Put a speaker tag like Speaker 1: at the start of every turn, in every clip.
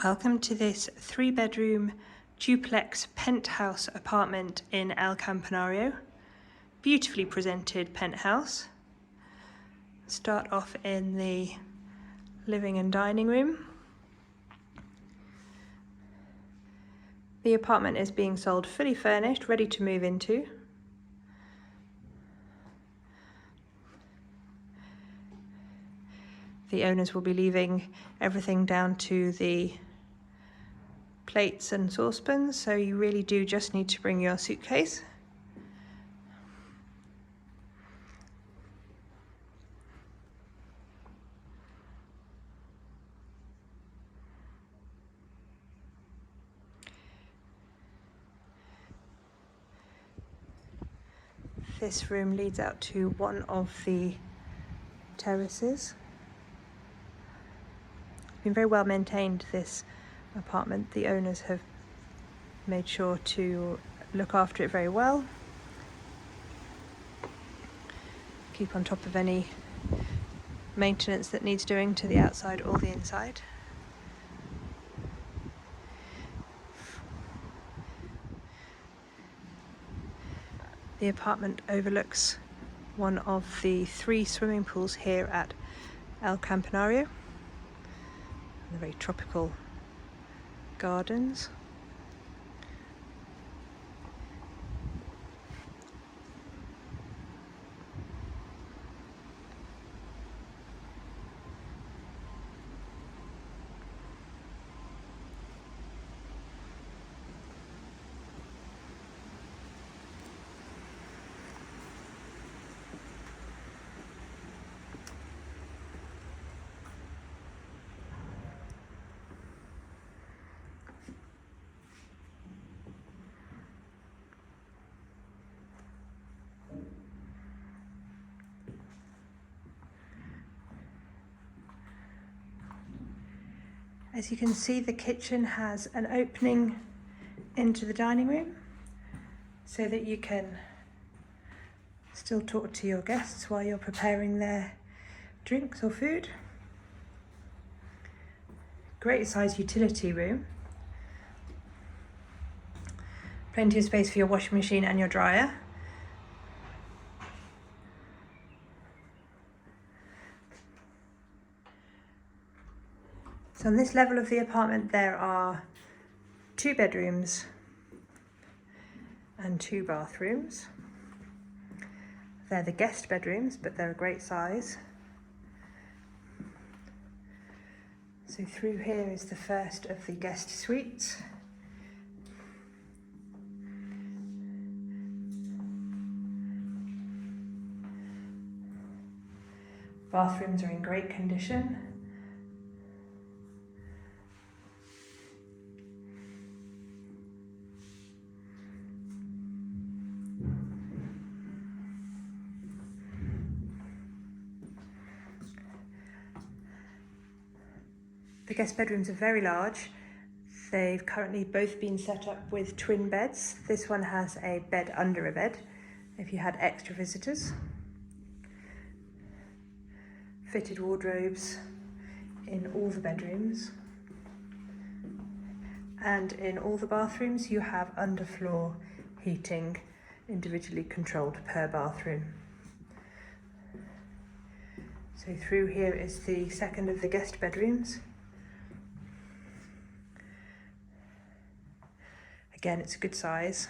Speaker 1: Welcome to this 3-bedroom duplex penthouse apartment in El Campanario. Beautifully presented penthouse. Start off in the living and dining room. The apartment is being sold fully furnished, ready to move into. The owners will be leaving everything down to the plates and saucepans, so you really do just need to bring your suitcase. This room leads out to one of the terraces. Been very well maintained, this apartment. The owners have made sure to look after it very well, keep on top of any maintenance that needs doing to the outside or the inside. The apartment overlooks one of the 3 swimming pools here at El Campanario. The very tropical gardens. As you can see, the kitchen has an opening into the dining room so that you can still talk to your guests while you're preparing their drinks or food. Great size utility room. Plenty of space for your washing machine and your dryer. So on this level of the apartment there are 2 bedrooms and 2 bathrooms. They're the guest bedrooms, but they're a great size. So through here is the first of the guest suites. Bathrooms are in great condition. The guest bedrooms are very large. They've currently both been set up with twin beds. This one has a bed under a bed if you had extra visitors. Fitted wardrobes in all the bedrooms. And in all the bathrooms you have underfloor heating, individually controlled per bathroom. So through here is the second of the guest bedrooms. Again, it's a good size.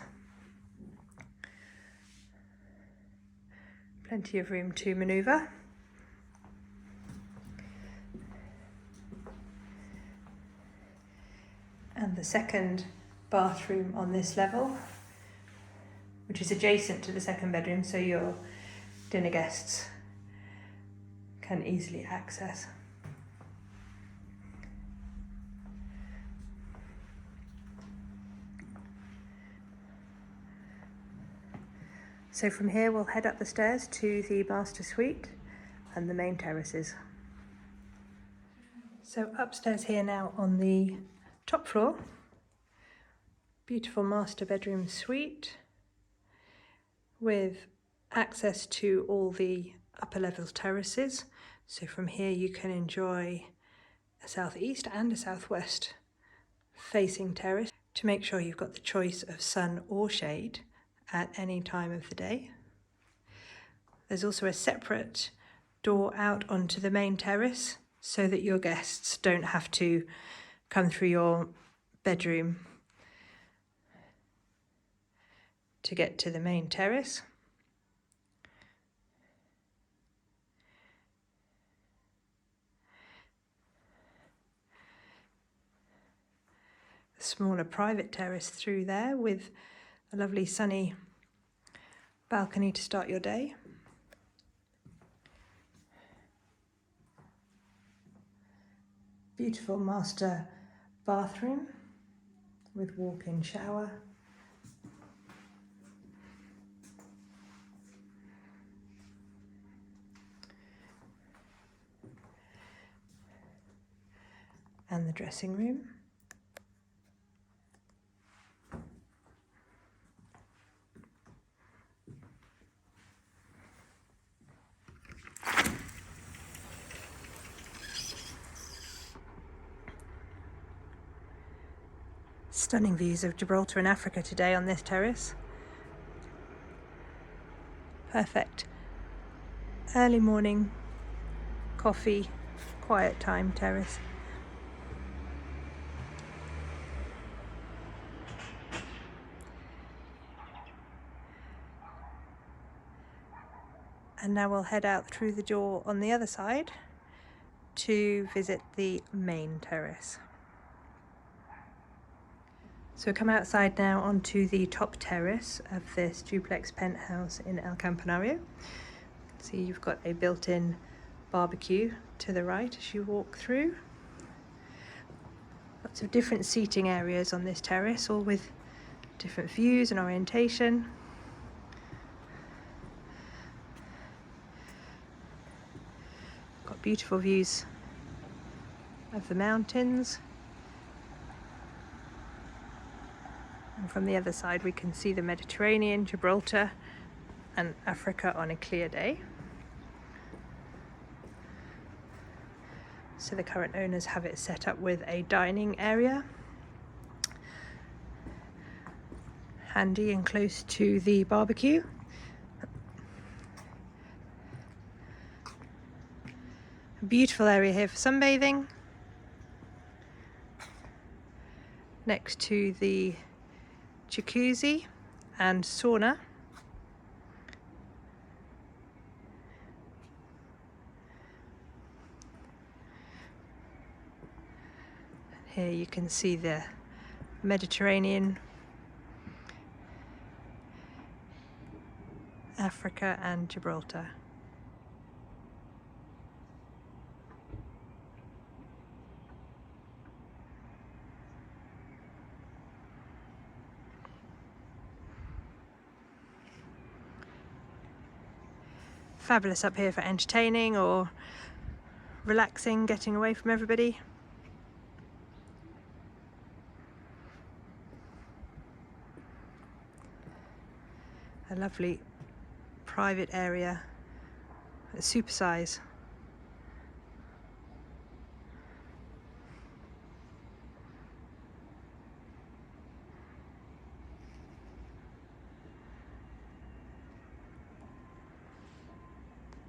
Speaker 1: Plenty of room to manoeuvre. And the second bathroom on this level, which is adjacent to the second bedroom, so your dinner guests can easily access. So from here we'll head up the stairs to the master suite and the main terraces. So upstairs here now on the top floor, beautiful master bedroom suite with access to all the upper level terraces. So from here you can enjoy a southeast and a southwest facing terrace to make sure you've got the choice of sun or shade at any time of the day. There's also a separate door out onto the main terrace so that your guests don't have to come through your bedroom to get to the main terrace. A smaller private terrace through there with a lovely sunny balcony to start your day. Beautiful master bathroom with walk-in shower. And the dressing room. Stunning views of Gibraltar and Africa today on this terrace. Perfect early morning coffee, quiet time terrace. And now we'll head out through the door on the other side to visit the main terrace. So come outside now onto the top terrace of this duplex penthouse in El Campanario. See, you've got a built-in barbecue to the right as you walk through. Lots of different seating areas on this terrace, all with different views and orientation. Got beautiful views of the mountains. And from the other side we can see the Mediterranean, Gibraltar and Africa on a clear day. So the current owners have it set up with a dining area, handy and close to the barbecue. A beautiful area here for sunbathing, next to the jacuzzi and sauna. Here you can see the Mediterranean, Africa and Gibraltar. Fabulous up here for entertaining or relaxing, getting away from everybody. A lovely private area, a super size.